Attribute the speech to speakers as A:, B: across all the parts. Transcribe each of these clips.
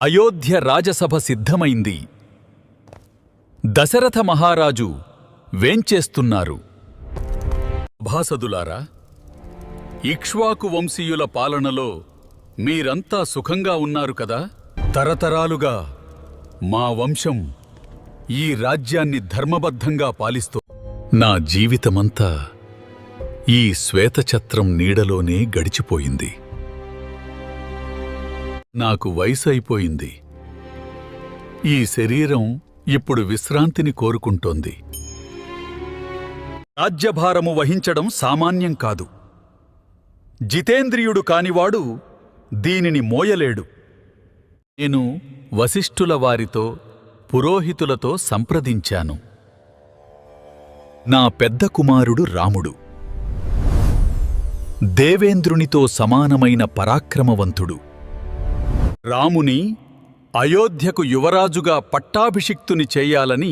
A: అయోధ్య రాజసభ సిద్ధమైంది. దశరథ మహారాజు వేంచేస్తున్నారు. భాసదులారా, ఇక్ష్వాకు వంశీయుల పాలనలో మీరంతా సుఖంగా ఉన్నారు కదా? తరతరాలుగా మా వంశం ఈ రాజ్యాన్ని ధర్మబద్ధంగా పాలిస్తూ నా జీవితమంతా ఈ శ్వేతఛత్రం నీడలోనే గడిచిపోయింది. నాకు వయసైపోయింది. ఈ శరీరం ఇప్పుడు విశ్రాంతిని కోరుకుంటోంది. రాజ్యభారము వహించడం సామాన్యం కాదు. జితేంద్రియుడు కానివాడు దీనిని మోయలేడు. నేను వశిష్ఠుల వారితో, పురోహితులతో సంప్రదించాను. నా పెద్ద కుమారుడు రాముడు దేవేంద్రునితో సమానమైన పరాక్రమవంతుడు. రాముని అయోధ్యకు యువరాజుగా పట్టాభిషిక్తుని చేయాలని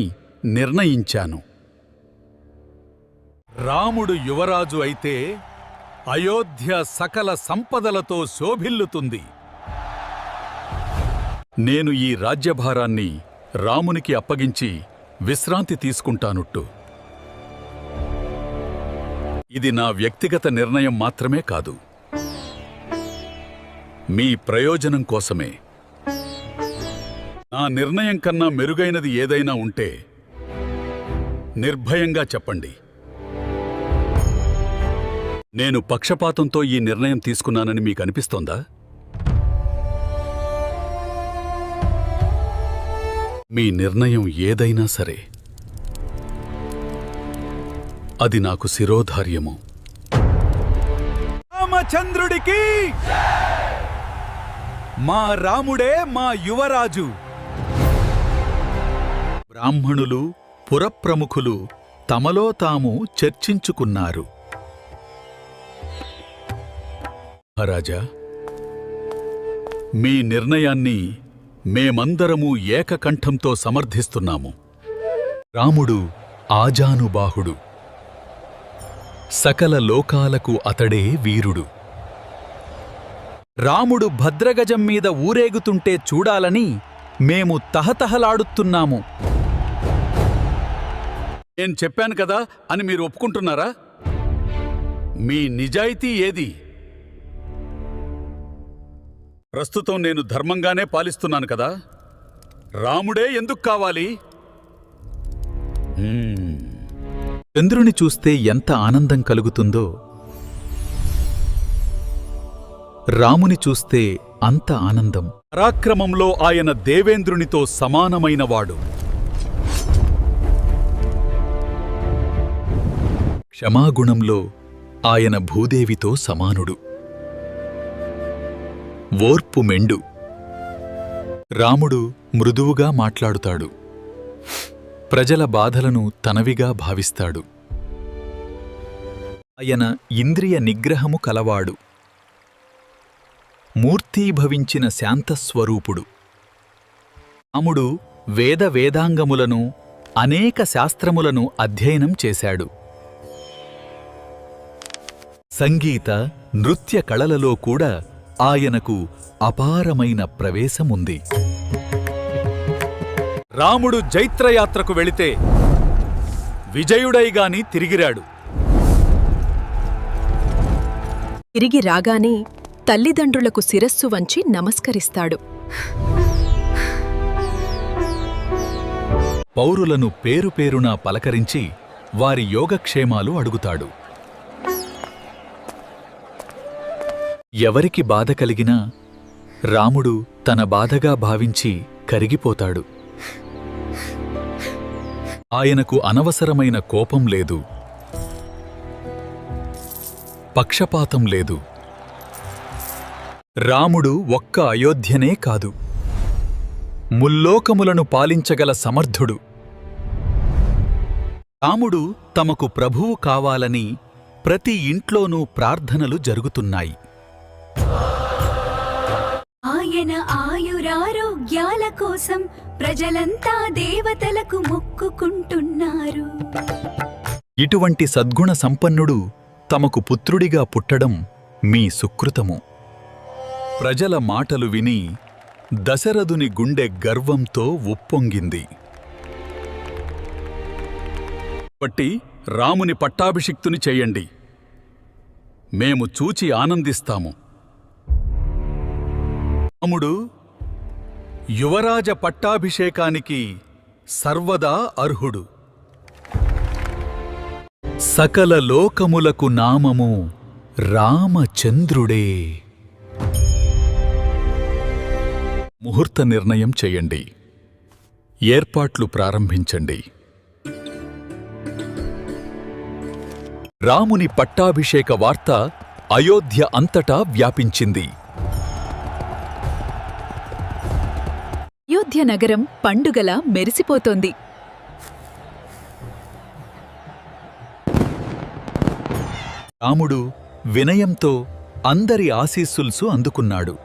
A: నిర్ణయించాను. రాముడు యువరాజు అయితే అయోధ్య సకల సంపదలతో శోభిల్లుతుంది. నేను ఈ రాజ్యభారాన్ని రామునికి అప్పగించి విశ్రాంతి తీసుకుంటానుట్టు. ఇది నా వ్యక్తిగత నిర్ణయం మాత్రమే కాదు, మీ ప్రయోజనం కోసమే. నా నిర్ణయం కన్నా మెరుగైనది ఏదైనా ఉంటే నిర్భయంగా చెప్పండి. నేను పక్షపాతంతో ఈ నిర్ణయం తీసుకున్నానని మీకు అనిపిస్తోందా? మీ నిర్ణయం ఏదైనా సరే, అది నాకు శిరోధార్యము. రామచంద్రుడికి! మా రాముడే మా యువరాజు. బ్రాహ్మణులు, పురప్రముఖులు తమలో తాము చర్చించుకున్నారు. మహారాజా, మీ నిర్ణయాన్ని మేమందరమూ ఏకకంఠంతో సమర్థిస్తున్నాము. రాముడు ఆజానుబాహుడు. సకల లోకాలకు అతడే వీరుడు. రాముడు భద్రగజం మీద ఊరేగుతుంటే చూడాలని మేము తహతహలాడుతున్నాము. నేను చెప్పాను కదా అని మీరు ఒప్పుకుంటున్నారా? మీ నిజాయితీ ఏది? ప్రస్తుతం నేను ధర్మంగానే పాలిస్తున్నాను కదా. రాముడే ఎందుకు కావాలి? చంద్రుని చూస్తే ఎంత ఆనందం కలుగుతుందో, రాముని చూస్తే అంత ఆనందం. పరాక్రమంలో ఆయన దేవేంద్రునితో సమానమైనవాడు. క్షమాగుణంలో ఆయన భూదేవితో సమానుడు. ఓర్పు మెండు. రాముడు మృదువుగా మాట్లాడుతాడు. ప్రజల బాధలను తనవిగా భావిస్తాడు. ఆయన ఇంద్రియ నిగ్రహము కలవాడు. మూర్తీభవించిన శాంతస్వరూపుడు. రాముడు వేదాంగములను, అనేక శాస్త్రములను అధ్యయనం చేశాడు. సంగీత, నృత్య కళలలో కూడా ఆయనకు అపారమైన ప్రవేశముంది. రాముడు జైత్రయాత్రకు వెళితే విజయుడైగాని తిరిగిరాడు.
B: తిరిగి రాగానే తల్లిదండ్రులకు శిరస్సు వంచి నమస్కరిస్తాడు.
A: పౌరులను పేరుపేరునా పలకరించి వారి యోగక్షేమాలు అడుగుతాడు. ఎవరికి బాధ కలిగినా రాముడు తన బాధగా భావించి కరిగిపోతాడు. ఆయనకు అనవసరమైన కోపం లేదు, పక్షపాతం లేదు. రాముడు ఒక్క అయోధ్యనే కాదు, ముల్లోకములను పాలించగల సమర్థుడు. రాముడు తమకు ప్రభువు కావాలని ప్రతి ఇంట్లోనూ ప్రార్థనలు జరుగుతున్నాయి.
C: ఆయన ఆయురారోగ్యాల కోసం ప్రజలంతా దేవతలకు మొక్కుకుంటున్నారు.
A: ఇటువంటి సద్గుణ సంపన్నుడు తమకు పుత్రుడిగా పుట్టడం మీ సుకృతము. ప్రజల మాటలు విని దశరథుని గుండె గర్వంతో ఉప్పొంగింది. కాబట్టి రాముని పట్టాభిషిక్తుని చేయండి. మేము చూచి ఆనందిస్తాము. రాముడు యువరాజ పట్టాభిషేకానికి సర్వదా అర్హుడు. సకల లోకములకు నామము రామచంద్రుడే. ముహూర్త నిర్ణయం చేయండి. ఏర్పాట్లు ప్రారంభించండి. రాముని పట్టాభిషేక వార్త అయోధ్య అంతటా వ్యాపించింది.
B: అయోధ్య నగరం పండుగలా మెరిసిపోతోంది.
A: రాముడు వినయంతో అందరి ఆశీస్సుల్సు అందుకున్నాడు.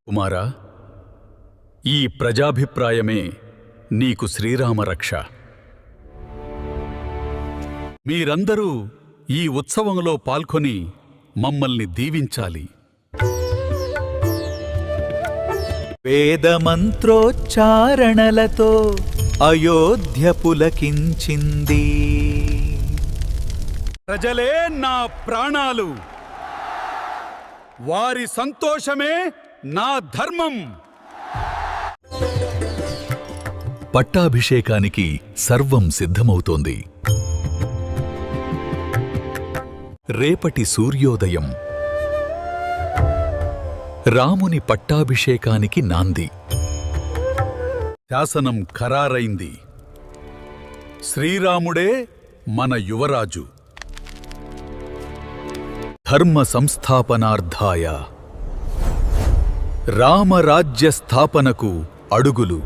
A: కుమారా, ఈ ప్రజాభిప్రాయమే నీకు శ్రీరామరక్ష. మీరందరూ ఈ ఉత్సవంలో పాల్గొని మమ్మల్ని దీవించాలి.
D: వేదమంత్రోచ్చారణలతో అయోధ్య పులకించింది.
A: ప్రజలే నా ప్రాణాలు, వారి సంతోషమే నా ధర్మం. పట్టాభిషేకానికి సర్వం సిద్ధమవుతోంది. రేపటి సూర్యోదయం రాముని పట్టాభిషేకానికి నాంది. శాసనం ఖరారైంది. శ్రీరాముడే మన యువరాజు. ధర్మ సంస్థాపనార్థాయ, రామరాజ్య స్థాపనకు అడుగులు.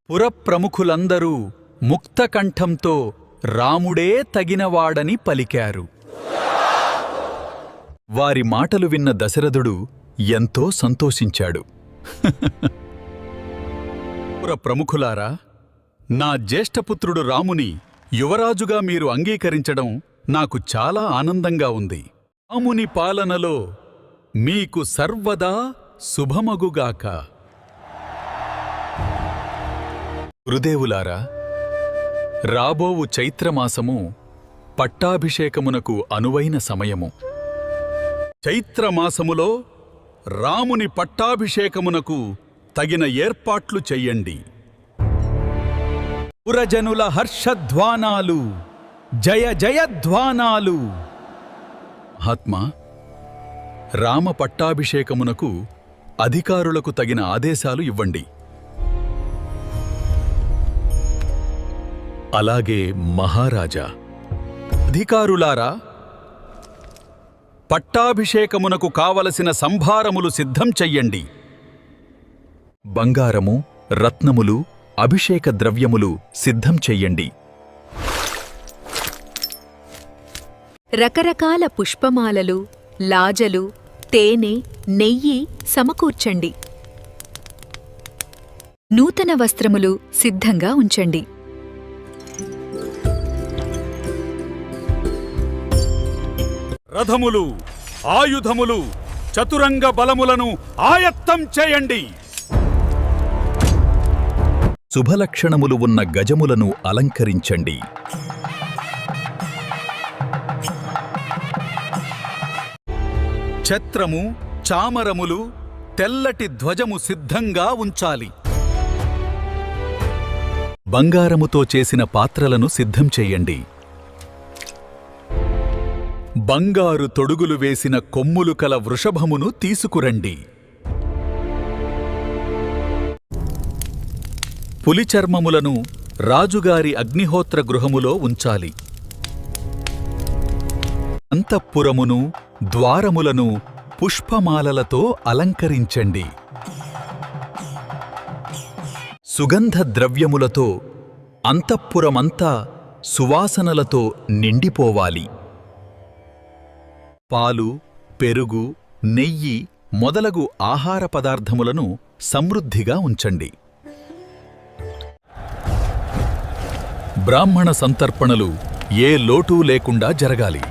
A: పురప్రముఖులందరూ ముక్తకంఠంతో రాముడే తగినవాడని పలికారు. వారి మాటలు విన్న దశరథుడు ఎంతో సంతోషించాడు. పురప్రముఖులారా, నా జ్యేష్ఠపుత్రుడు రాముని యువరాజుగా మీరు అంగీకరించడం నాకు చాలా ఆనందంగా ఉంది. రాముని పాలనలో మీకు సర్వదా శుభమగుగాక. గురుదేవులారా, రాబోవు చైత్రమాసము పట్టాభిషేకమునకు అనువైన సమయము. చైత్రమాసములో రాముని పట్టాభిషేకమునకు తగిన ఏర్పాట్లు చెయ్యండి. పురజనుల హర్షధ్వానాలు, జయ జయధ్వానాలు. మహాత్మా, రామ పట్టాభిషేకమునకు అధికారులకు తగిన ఆదేశాలు ఇవ్వండి. అలాగే మహారాజా, అధికారులారా, పట్టాభిషేకమునకు కావలసిన సంభారములు సిద్ధం చెయ్యండి. బంగారము, రత్నములు, అభిషేక ద్రవ్యములు సిద్ధం చెయ్యండి.
B: రకరకాల పుష్పమాలలు, లాజలు, తేనె, నెయ్యి సమకూర్చండి. నూతన వస్త్రములు సిద్ధంగా ఉంచండి.
A: రథములు, ఆయుధములు, చతురంగ బలములను ఆయత్తం చేయండి. శుభలక్షణములు ఉన్న గజములను అలంకరించండి. ఛత్రము, చామరములు, తెల్లటి ధ్వజము సిద్ధంగా ఉంచాలి. బంగారముతో చేసిన పాత్రలను సిద్ధం చెయ్యండి. బంగారు తొడుగులు వేసిన కొమ్ములు కల వృషభమును తీసుకురండి. పులిచర్మములను రాజుగారి అగ్నిహోత్ర గృహములో ఉంచాలి. అంతఃపురమును, ద్వారములను పుష్పమాలలతో అలంకరించండి. సుగంధ ద్రవ్యములతో అంతఃపురమంతా సువాసనలతో నిండిపోవాలి. పాలు, పెరుగు, నెయ్యి మొదలగు ఆహార పదార్థములను సమృద్ధిగా ఉంచండి. బ్రాహ్మణ సంతర్పణలు ఏ లోటూ లేకుండా జరగాలి.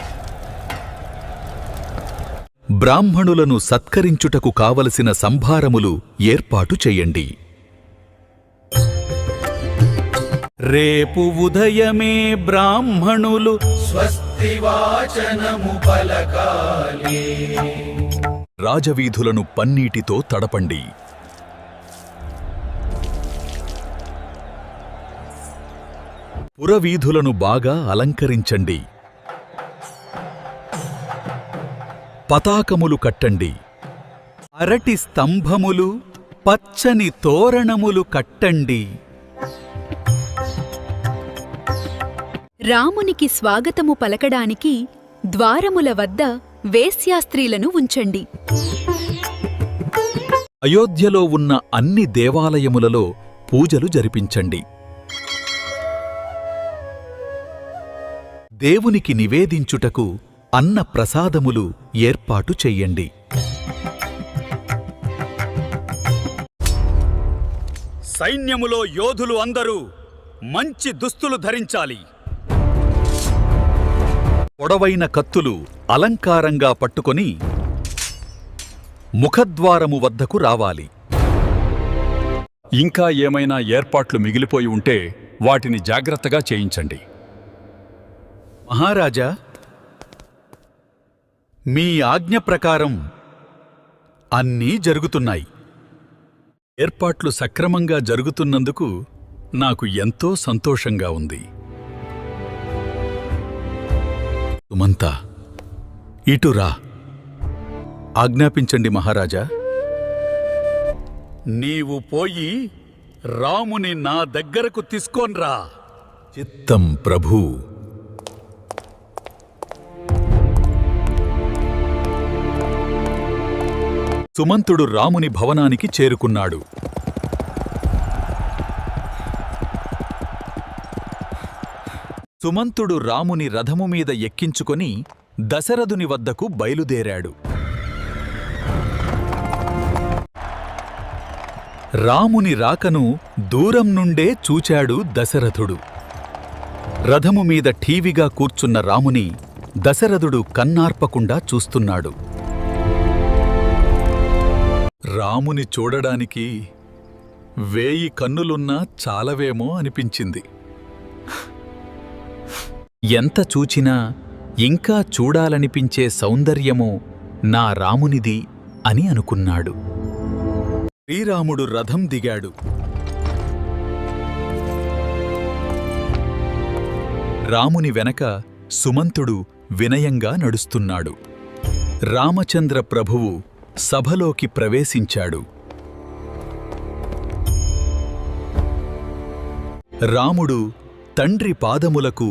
A: బ్రాహ్మణులను సత్కరించుటకు కావలసిన సంభారములు ఏర్పాటు చెయ్యండి.
D: రేపు ఉదయమే బ్రాహ్మణులు స్వస్తివాచనము పలకాలి.
A: రాజవీధులను పన్నీటితో తడపండి. పురవీధులను బాగా అలంకరించండి. పతాకములు కట్టండి.
D: అరటి స్తంభములు, పచ్చని తోరణములు కట్టండి.
B: రామునికి స్వాగతము పలకడానికి ద్వారముల వద్ద వేశ్యాస్త్రీలను ఉంచండి.
A: అయోధ్యలో ఉన్న అన్ని దేవాలయములలో పూజలు జరిపించండి. దేవునికి నివేదించుటకు అన్న ప్రసాదములు ఏర్పాటు చెయ్యండి.
E: సైన్యములో యోధులు అందరూ మంచి దుస్తులు ధరించాలి.
A: పొడవైన కత్తులు అలంకారంగా పట్టుకొని ముఖద్వారము వద్దకు రావాలి.
E: ఇంకా ఏమైనా ఏర్పాట్లు మిగిలిపోయి ఉంటే వాటిని జాగ్రత్తగా చేయించండి.
A: మహారాజా, మీ ఆజ్ఞ ప్రకారం అన్నీ జరుగుతున్నాయి. ఏర్పాట్లు సక్రమంగా జరుగుతున్నందుకు నాకు ఎంతో సంతోషంగా ఉంది. సుమంతా, ఇటురా. ఆజ్ఞాపించండి మహారాజా.
E: నీవు పోయి రాముని నా దగ్గరకు తీసుకోన్రా.
A: చిత్తం ప్రభూ. సుమంతుడు రాముని భవనానికి చేరుకున్నాడు. సుమంతుడు రాముని రథము మీద ఎక్కించుకొని దశరథుని వద్దకు బయలుదేరాడు. రాముని రాకను దూరం నుండే చూచాడు దశరథుడు. రథము మీద ఠీవిగా కూర్చున్న రాముని దశరథుడు కన్నార్పకుండా చూస్తున్నాడు. రాముని చూడడానికి 1000 కన్నులున్నా చాలవేమో అనిపించింది. ఎంత చూచినా ఇంకా చూడాలనిపించే సౌందర్యమో నా రామునిది అని అనుకున్నాడు. శ్రీరాముడు రథం దిగాడు. రాముని వెనక సుమంతుడు వినయంగా నడుస్తున్నాడు. రామచంద్ర ప్రభువు సభలోకి ప్రవేశించాడు. రాముడు తండ్రి పాదములకు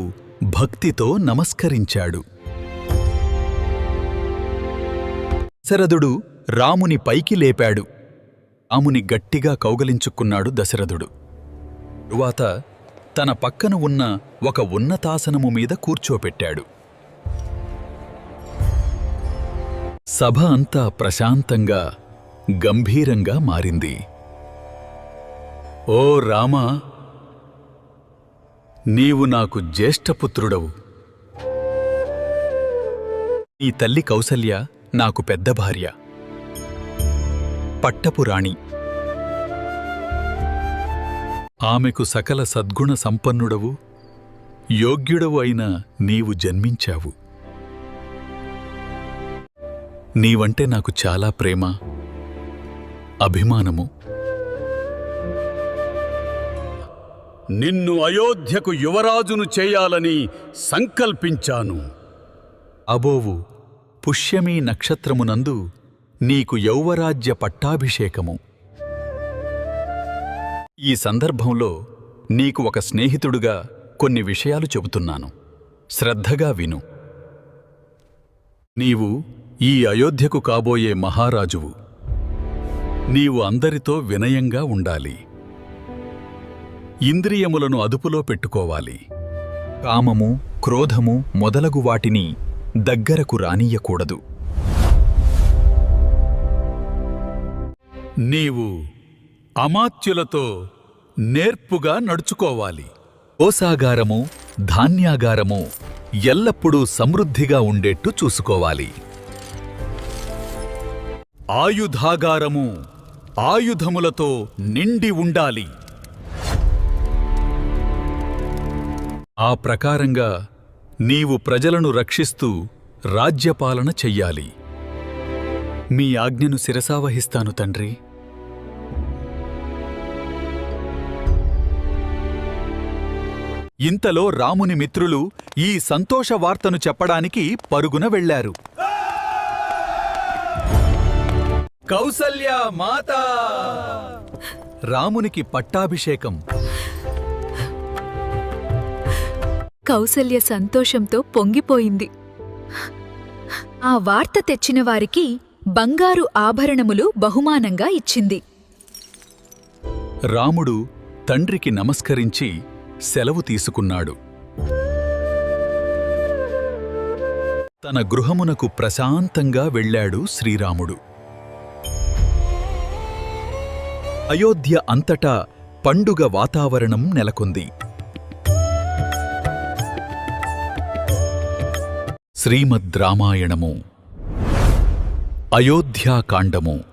A: భక్తితో నమస్కరించాడు. దశరథుడు రాముని పైకి లేపాడు. రాముని గట్టిగా కౌగలించుకున్నాడు దశరథుడు. తరువాత తన పక్కన ఉన్న ఒక ఉన్నతాసనము మీద కూర్చోపెట్టాడు. సభ అంతా ప్రశాంతంగా, గంభీరంగా మారింది. ఓ రామా, నీవు నాకు జ్యేష్ఠపుత్రుడవు. నీ తల్లి కౌసల్య నాకు పెద్ద భార్య, పట్టపు రాణి. ఆమెకు సకల సద్గుణ సంపన్నుడవు, యోగ్యుడవు అయిన నీవు జన్మించావు. నీవంటే నాకు చాలా ప్రేమ, అభిమానము.
E: నిన్ను అయోధ్యకు యువరాజును చేయాలని సంకల్పించాను.
A: అబోవు పుష్యమీ నక్షత్రమునందు నీకు యౌవరాజ్య పట్టాభిషేకము. ఈ సందర్భంలో నీకు ఒక స్నేహితుడుగా కొన్ని విషయాలు చెబుతున్నాను. శ్రద్ధగా విను. నీవు ఈ అయోధ్యకు కాబోయే మహారాజువు. నీవు అందరితో వినయంగా ఉండాలి. ఇంద్రియములను అదుపులో పెట్టుకోవాలి. కామము, క్రోధము మొదలగు వాటిని దగ్గరకు రానియ్యకూడదు.
E: నీవు అమాత్యులతో నేర్పుగా నడుచుకోవాలి.
A: కోసాగారము, ధాన్యాగారము ఎల్లప్పుడూ సమృద్ధిగా ఉండేట్టు చూసుకోవాలి.
D: ఆయుధాగారము ఆయుధములతో నిండి ఉండాలి.
A: ఆ ప్రకారంగా నీవు ప్రజలను రక్షిస్తూ రాజ్యపాలన చెయ్యాలి.
D: మీ ఆజ్ఞను శిరసావహిస్తాను తండ్రి. ఇంతలో రాముని మిత్రులు ఈ సంతోష వార్తను చెప్పడానికి పరుగున వెళ్లారు. కౌసల్య మాత! రామునికి పట్టాభిషేకం.
B: కౌసల్య సంతోషంతో పొంగిపోయింది. ఆ వార్త తెచ్చిన వారికి బంగారు ఆభరణములు బహుమానంగా ఇచ్చింది.
A: రాముడు తండ్రికి నమస్కరించి సెలవు తీసుకున్నాడు. తన గృహమునకు ప్రశాంతంగా వెళ్ళాడు శ్రీరాముడు. అయోధ్య అంతటా పండుగ వాతావరణం నెలకొంది. శ్రీమద్ రామాయణము అయోధ్యాకాండము